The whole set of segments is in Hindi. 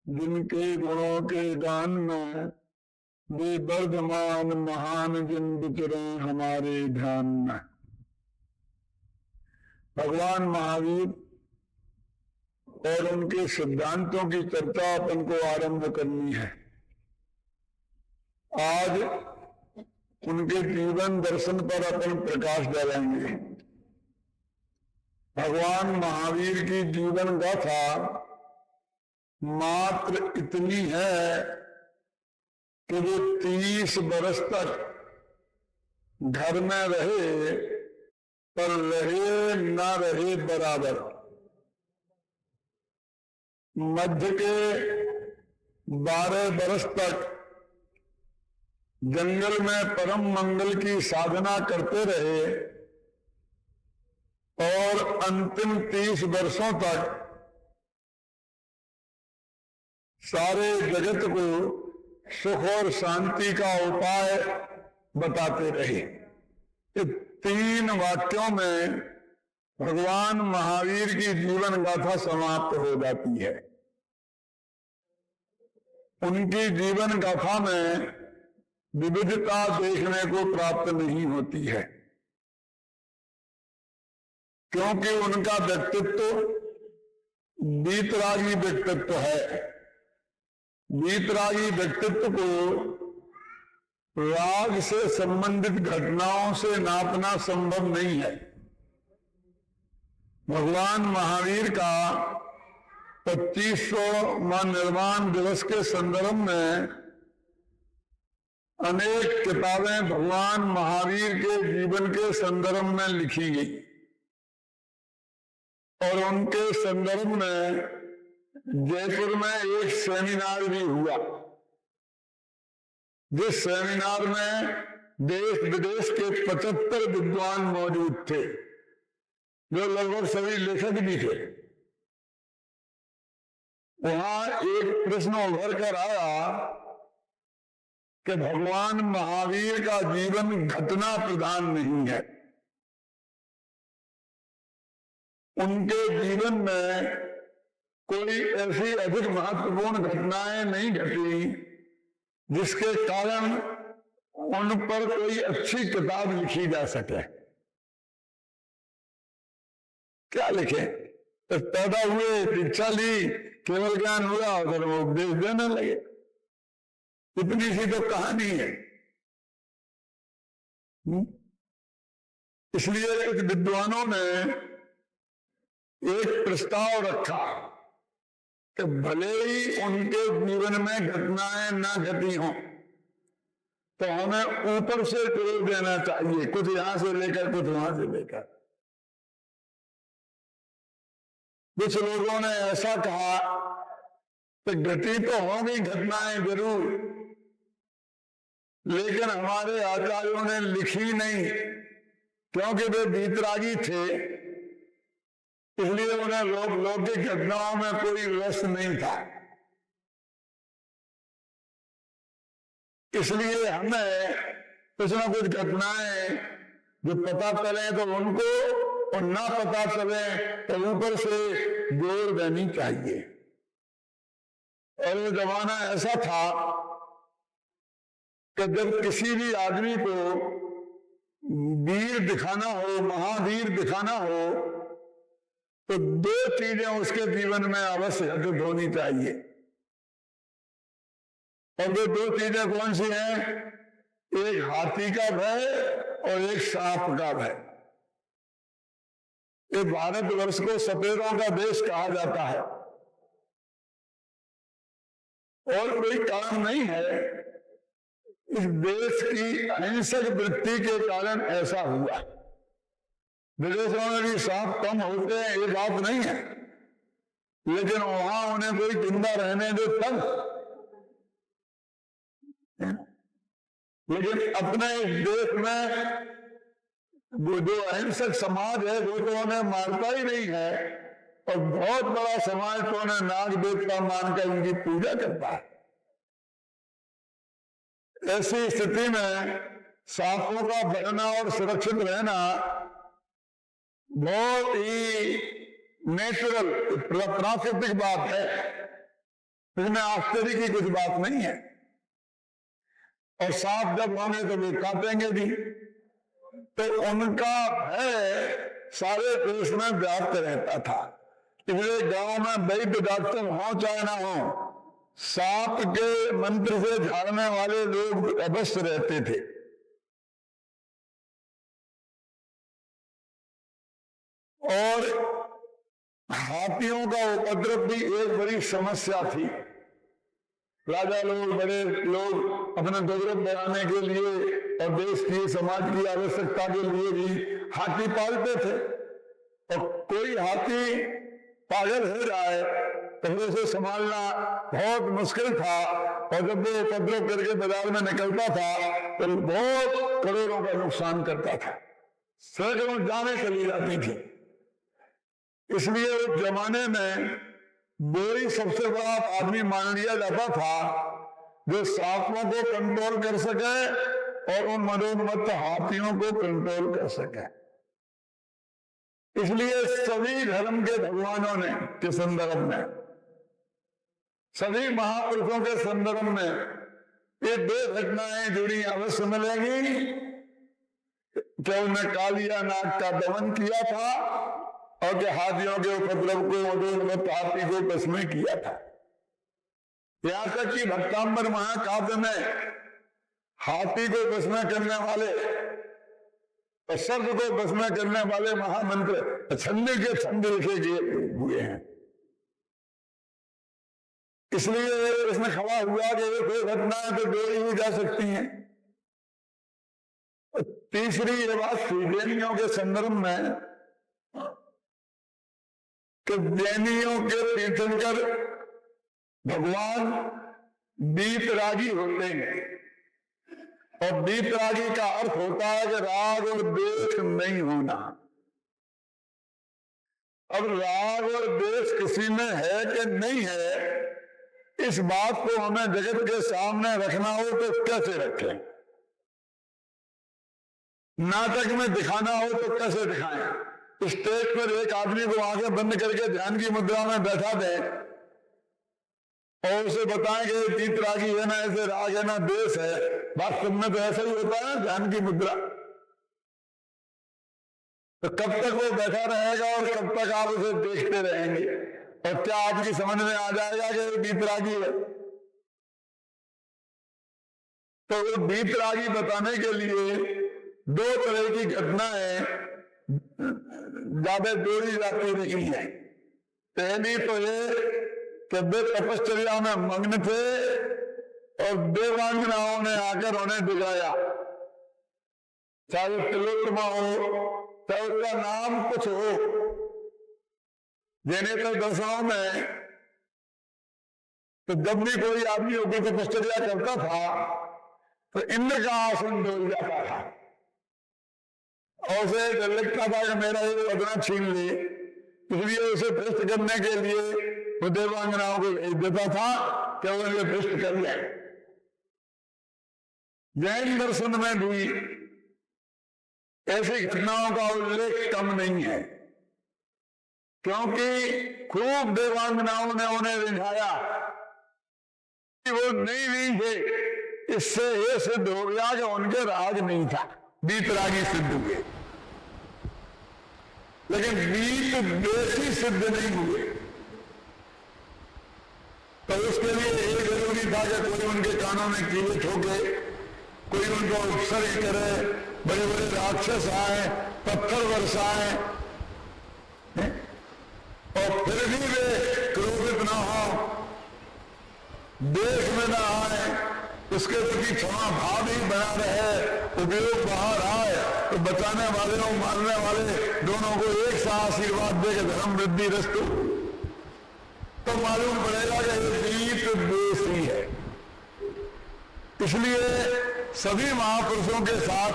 जिनके गुणों के गान में वे वर्धमान महान जिन विचरे हमारे ध्यान में। भगवान महावीर और उनके सिद्धांतों की चर्चा अपन को आरंभ करनी है। आज उनके जीवन दर्शन पर अपन प्रकाश डालेंगे। भगवान महावीर की जीवन गाथा मात्र इतनी है कि वो 30 वर्ष तक घर में रहे, पर रहे ना रहे बराबर। मध्य के 12 वर्ष तक जंगल में परम मंगल की साधना करते रहे और अंतिम 30 वर्षों तक सारे जगत को सुख और शांति का उपाय बताते रहे। ये 3 वाक्यों में भगवान महावीर की जीवन गाथा समाप्त हो जाती है। उनकी जीवन गाथा में विविधता देखने को प्राप्त नहीं होती है, क्योंकि उनका व्यक्तित्व वीतरागी व्यक्तित्व है। वीतरागी व्यक्तित्व को राग से संबंधित घटनाओं से नापना संभव नहीं है। भगवान महावीर का 2500वां निर्वाण दिवस के संदर्भ में अनेक किताबें भगवान महावीर के जीवन के संदर्भ में लिखी गई और उनके संदर्भ में जयपुर में एक सेमिनार भी हुआ, जिस सेमिनार में देश विदेश के 75 विद्वान मौजूद थे, जो लगभग सभी लेखक भी थे। वहां एक प्रश्न उभर कर आया कि भगवान महावीर का जीवन घटना प्रधान नहीं है। उनके जीवन में कोई ऐसी अधिक महत्वपूर्ण घटनाएं नहीं घटी जिसके कारण उन पर कोई अच्छी किताब लिखी जा सके। क्या लिखे? तो पैदा हुए, दीक्षा ली, केवल ज्ञान हुआ और वो उपदेश देने लगे। इतनी सी तो कहानी है। इसलिए कुछ विद्वानों ने एक प्रस्ताव रखा कि भले ही उनके जीवन में घटनाएं ना घटी हों, तो हमें ऊपर से जोर देना चाहिए, कुछ यहां से लेकर कुछ वहां से लेकर। कुछ लोगों ने ऐसा कहा कि घटी तो होंगी घटनाएं जरूर, लेकिन हमारे आचार्यों ने लिखी नहीं, क्योंकि वे वीतरागी थे, इसलिए उन्हें लौकिक घटनाओं में कोई रस नहीं था। इसलिए हमें कुछ ना कुछ घटनाएं जो पता चले तो उनको, और ना पता चले तो ऊपर से जोर देनी चाहिए। और वो जमाना ऐसा था कि जब किसी भी आदमी को वीर दिखाना हो, महावीर दिखाना हो, तो 2 चीजें उसके जीवन में अवश्य घटित होनी चाहिए। और वो 2 चीजें कौन सी हैं? एक हाथी का भय और एक सांप का भय। ये भारतवर्ष को सफेदों का देश कहा जाता है, और कोई कारण नहीं है। इस देश की अहिंसक वृत्ति के कारण ऐसा हुआ। विदेशों में भी सांप कम होते हैं, ये बात नहीं है, लेकिन वहां उन्हें कोई जिंदा रहने दे तब। लेकिन अपने इस देश में वो जो अहिंसक समाज है वो तो उन्हें मारता ही नहीं है, और बहुत बड़ा समाज तो उन्हें नाग देवता मानकर उनकी पूजा करता है। ऐसी स्थिति में सांपों का बचना और सुरक्षित रहना बहुत ही नेचुरल, प्राकृतिक बात है। इसमें आश्चर्य की कुछ बात नहीं है। और सांप जब होंगे तो वे काटेंगे भी। तो उनका भय सारे देश में व्याप्त रहता था। इसलिए गांव में वैद्य डॉक्टर हो चाहे ना हो, सांप के मंत्र से झाड़ने वाले लोग अवश्य रहते थे। और हाथियों का उपद्रव भी एक बड़ी समस्या थी। राजा लोग, बड़े लोग अपना गौरव बढ़ाने के लिए और देश की, समाज की आवश्यकता के लिए भी हाथी पालते थे। और कोई हाथी पागल हो जाए तो उसे संभालना बहुत मुश्किल था। और जब वो उपद्रव करके बाजार में निकलता था तो बहुत करोड़ों का नुकसान करता था, सैकड़ों जानें चली जाती थी। इसलिए उस जमाने में बोरी सबसे बड़ा आदमी मान लिया जाता था जो सांपों को कंट्रोल कर सके और उन मनोन्मत्त हाथियों को कंट्रोल कर सके। इसलिए सभी धर्म के भगवानों ने के संदर्भ में, सभी महापुरुषों के संदर्भ में ये दो घटनाएं जुड़ी अवश्य मिलेंगी। क्या उन्हें कालिया नाग का दमन किया था और के हाथियों के उपद्रव को, हाथी को बस में किया था। यहां तक कि भक्तांबर महाकाव्य में हाथी को बस में करने वाले और सर्प को बस में करने वाले महामंत्र छंदे के छंद लिखे गए हुए हैं। इसलिए इसमें खड़ा हुआ कि कोई घटनाएं तो दो ही जा सकती हैं। तीसरी ये बात जैनियों के संदर्भ में कि जैनियों के तीर्थंकर भगवान वीतरागी होते हैं। और वीतरागी का अर्थ होता है कि राग और द्वेष नहीं होना। अब राग और द्वेष किसी में है कि नहीं है, इस बात को हमें जगत के सामने रखना हो तो कैसे रखें? नाटक में दिखाना हो तो कैसे दिखाएं? स्टेज पर एक आदमी को आंखें बंद करके ध्यान की मुद्रा में बैठा दे और उसे बताएं कि वीतरागी है ना, ऐसे राग है ना द्वेष है। वास्तव में तो ऐसा ही होता है ध्यान की मुद्रा। तो कब तक वो बैठा रहेगा और कब तक आप उसे देखते रहेंगे? और क्या आपकी समझ में आ जाएगा कि वीतरागी है? तो वो वीतरागी बताने के लिए दो तरह की घटनाएं ज्यादा जोड़ी जाती रही है। पहली तो ये कि वे तपश्चर्या में मग्न थे और देवांगनाओं ने आकर उन्हें दिखाया, चाहे तिलोत्तमा हो, चाहे उसका नाम कुछ हो। जेनेतर दर्शनों में तो जब भी कोई आदमी होकर तपश्चर्या करता था तो इंद्र का आसन डोल जाता था और उसे डर लगता था कि मेरा ये वदना छीन ले। इसलिए उसे भ्रष्ट करने के लिए वो देवांगनाओं को भेज देता था कि उन्हें भ्रष्ट कर जाए। जैन दर्शन में भी ऐसी घटनाओं का उल्लेख कम नहीं है, क्योंकि खूब देवांगनाओं ने उन्हें रिझाया। वो नहीं रीझे, इससे ये सिद्ध हो गया कि उनके राज नहीं था, वीतरागी सिद्ध हुए। लेकिन वीत द्वेषी सिद्ध नहीं हुए। तो उसके लिए ये जरूरी था कि कोई उनके कानों में कीले ठोके, कोई उनको उत्सर्ग करे, बड़े बड़े राक्षस आए, पत्थर बरसाए, और फिर भी वे क्रोधित ना हो, देश में ना आए, उसके प्रति क्षमा भाव ही बना रहे, उपयोग बाहर आए तो बचाने वाले और मारने वाले दोनों को एक सा आशीर्वाद दे के धर्म वृद्धि रस्तु, तो मालूम पड़ेगा कि वीत द्वेषी है। इसलिए सभी महापुरुषों के साथ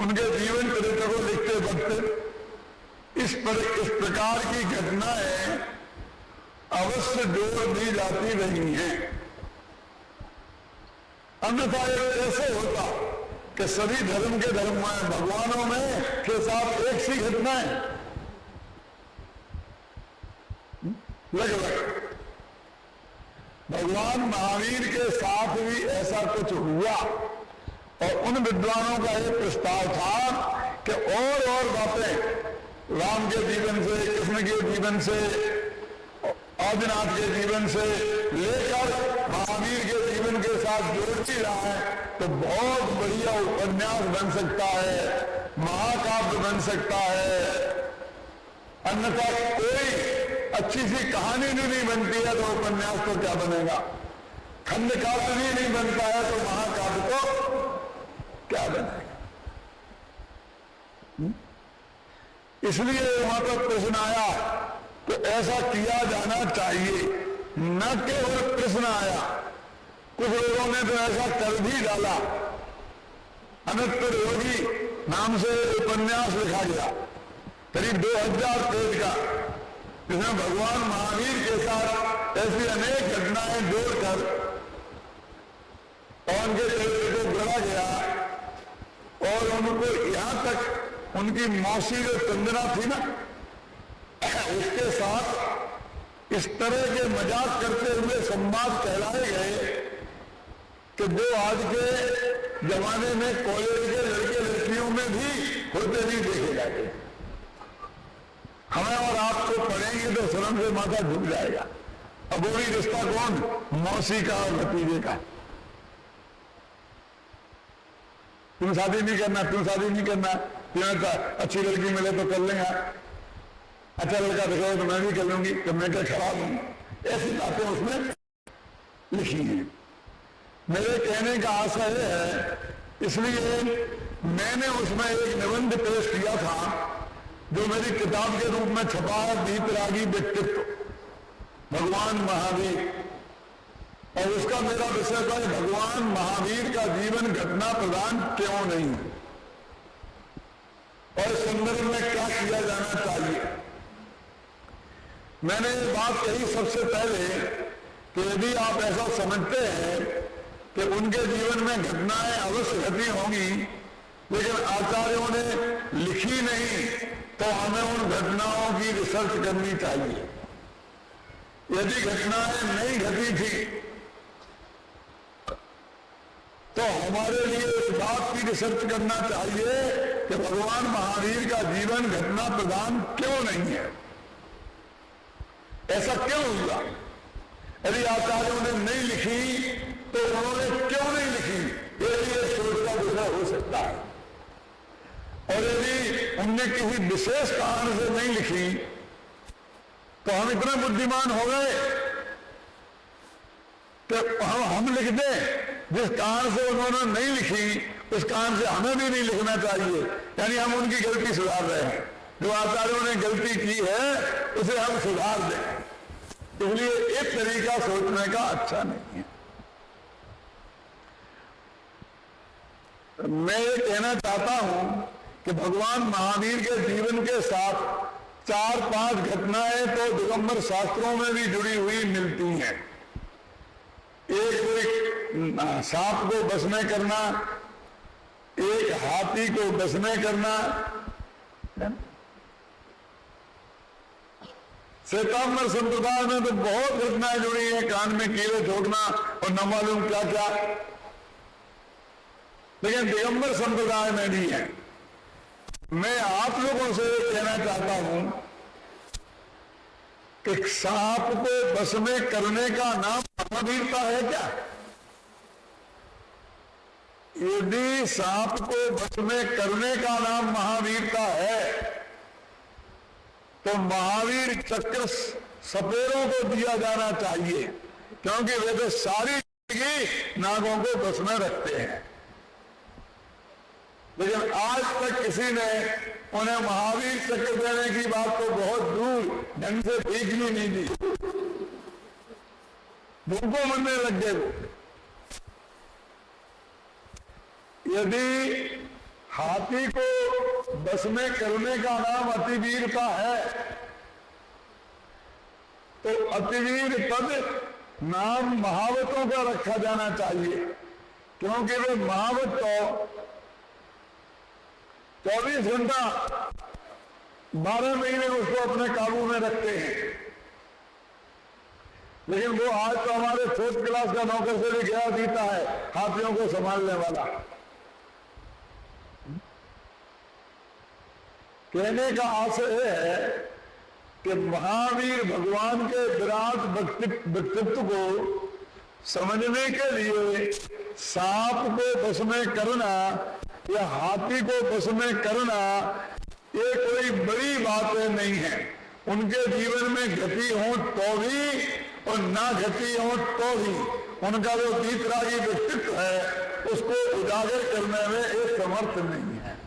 उनके जीवन चरित्र को लिखते वक्त इस प्रकार की घटनाएं अवश्य जोड़ दी जाती रही हैं। अन्यथा ऐसे होता कि सभी धर्म के धर्म में भगवानों में के साथ एक सी घटनाएं लगभग भगवान महावीर के साथ भी ऐसा कुछ हुआ और उन विद्वानों का एक प्रस्ताव था कि और बातें राम के जीवन से, कृष्ण के जीवन से, आदिनाथ के जीवन से लेकर महावीर के जीवन के साथ जोड़ती रहा है तो बहुत बढ़िया उपन्यास बन सकता है, महाकाव्य बन सकता है। अन्यथा कोई अच्छी सी कहानी भी नहीं बनती है तो उपन्यास तो क्या बनेगा, खंड काव्य भी नहीं बनता है तो महाकाव्य तो क्या बनेगा। इसलिए वहां पर प्रश्न आया तो ऐसा किया जाना चाहिए, न केवल प्रश्न आया, कुछ लोगों ने तो ऐसा कर भी डाला। अनंतर योगी नाम से उपन्यास लिखा गया, करीब 2000 पेज का, जिसमें भगवान महावीर के साथ ऐसी अनेक घटनाएं जोड़कर और उनके चरित्र को गढ़ा गया और उनको यहां तक उनकी मौसी जो चंदना थी ना, उसके साथ इस तरह के मजाक करते हुए संवाद कहलाए गए कि जो आज के जमाने में कॉलेज के लड़के लड़कियों में भी होते नहीं देखे जाते। हमें और आपको पढ़ेंगे तो शर्म से माथा झुक जाएगा। अब वो भी रिश्ता कौन, मौसी का और भतीजे का। तुम शादी नहीं करना, तुम शादी नहीं करना, तुम्हें अच्छी लड़की मिले तो कर लेंगे, अच्छा लड़का दिखाओ तो मैं भी कर लूंगी, तो मैं क्या खराब हूं, ऐसी बातें उसमें लिखी हैं। मेरे कहने का आशय है, इसलिए मैंने उसमें एक निबंध पेश किया था जो मेरी किताब के रूप में छपा है, वीतरागी व्यक्तित्व भगवान महावीर, और उसका मेरा विषय था भगवान महावीर का जीवन घटना प्रधान क्यों नहीं, और इस संदर्भ में क्या किया जाना चाहिए। मैंने बात कही सबसे पहले कि यदि आप ऐसा समझते हैं कि उनके जीवन में घटनाएं अवश्य घटी होंगी लेकिन आचार्यों ने लिखी नहीं, तो हमें उन घटनाओं की रिसर्च करनी चाहिए। यदि घटनाएं नहीं घटी थी तो हमारे लिए इस बात की रिसर्च करना चाहिए कि भगवान महावीर का जीवन घटना प्रधान क्यों नहीं है, ऐसा क्यों हुआ। यदि आचार्यों ने नहीं लिखी तो उन्होंने क्यों नहीं लिखी, ये सोच का विषय हो सकता है। और यदि उनने किसी विशेष कारण से नहीं लिखी तो हम इतने बुद्धिमान हो गए कि हम लिख दें जिस कारण से उन्होंने नहीं लिखी उस कारण से हमें भी नहीं लिखना चाहिए, यानी हम उनकी गलती सुधार रहे हैं। जो आचार्यों ने गलती की है उसे हम सुधार दें, इसलिए एक तरीका सोचने का अच्छा नहीं है। मैं ये कहना चाहता हूं कि भगवान महावीर के जीवन के साथ 4-5 घटनाएं तो दिगंबर शास्त्रों में भी जुड़ी हुई मिलती हैं। एक सांप को बस में करना, एक हाथी को बस में करना, श्वेतांबर संप्रदाय में तो बहुत घटनाएं जुड़ी हैं, कान में कीड़े ठोकना और न मालूम क्या क्या, लेकिन दिगंबर संप्रदाय में भी है। मैं आप लोगों से कहना चाहता हूं कि सांप को बस में करने का नाम महावीरता है क्या? यदि सांप को बस में करने का नाम महावीरता है तो महावीर चक्र सपेरों को दिया जाना चाहिए, क्योंकि वे तो सारी नागों को बस में रखते हैं। लेकिन आज तक किसी ने उन्हें महावीर चक्र देने की बात को बहुत दूर ढंग से देख भी नहीं दी, भूखों मरने लग गए वो। यदि हाथी को बस में करने का नाम अतिवीरता है तो अतिवीर पद नाम महावतों का रखा जाना चाहिए, क्योंकि वे महावत को 24 घंटा 12 महीने उसको अपने काबू में रखते हैं। लेकिन वो आज तो हमारे 4th क्लास का नौकर से भी गया जीता है, हाथियों को संभालने वाला। कहने का आशय है कि महावीर भगवान के विराट व्यक्तित्व को समझने के लिए सांप को बस में करना या हाथी को बस में करना ये कोई बड़ी बात नहीं है। उनके जीवन में गति हो तो भी और ना गति हो तो भी उनका जो वीतरागी व्यक्तित्व है उसको उजागर करने में एक समर्थ नहीं है।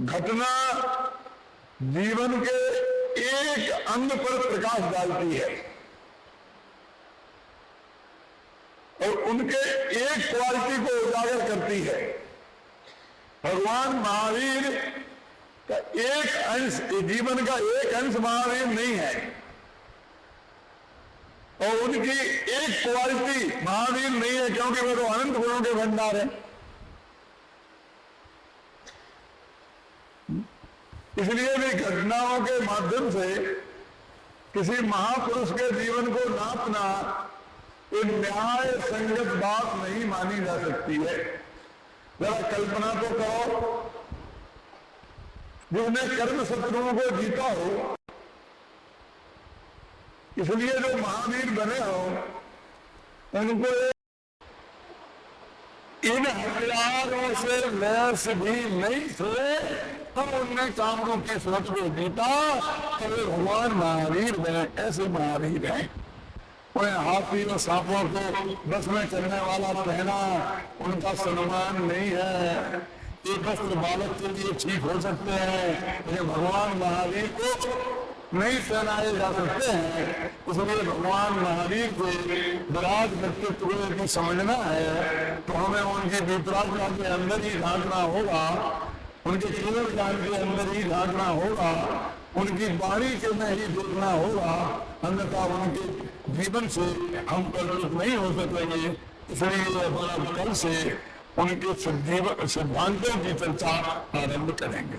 घटना जीवन के एक अंग पर प्रकाश डालती है और उनके एक क्वालिटी को उजागर करती है। भगवान महावीर का एक अंश, जीवन का एक अंश महावीर नहीं है और उनकी एक क्वालिटी महावीर नहीं है, क्योंकि वे तो अनंत गुणों के भंडार हैं। इसलिए भी घटनाओं के माध्यम से किसी महापुरुष के जीवन को नापना एक न्याय संगत बात नहीं मानी जा सकती है। जरा कल्पना तो करो, जिसने कर्म शत्रुओं को जीता हो, इसलिए जो महावीर बने हो उनको इन हथियारों से लैस भी नहीं थे, तब उनने कामों के सोच को जीता। तो वे भगवान महावीर बने। ऐसे महावीर हैं। कोई हाथी और सांपों को बस में चलने वाला पहना उनका सम्मान नहीं है। ये वस्त्र बालक के लिए ठीक हो सकते हैं, लेकिन भगवान महावीर को नहीं पहनाए जा सकते हैं। इसलिए भगवान महावीर के विराट व्यक्तित्व को यदि समझना है तो हमें उनकी विपराधता के अंदर ही झांकना होगा, उनके केवल ज्ञान के अंदर ही झांकना होगा, उनकी वाणी के में ही देखना होगा। अन्यथा उनके जीवन से हम परिचित नहीं हो सकेंगे। इसलिए हमारा कल से उनके सिद्धांतों की चर्चा आरंभ करेंगे।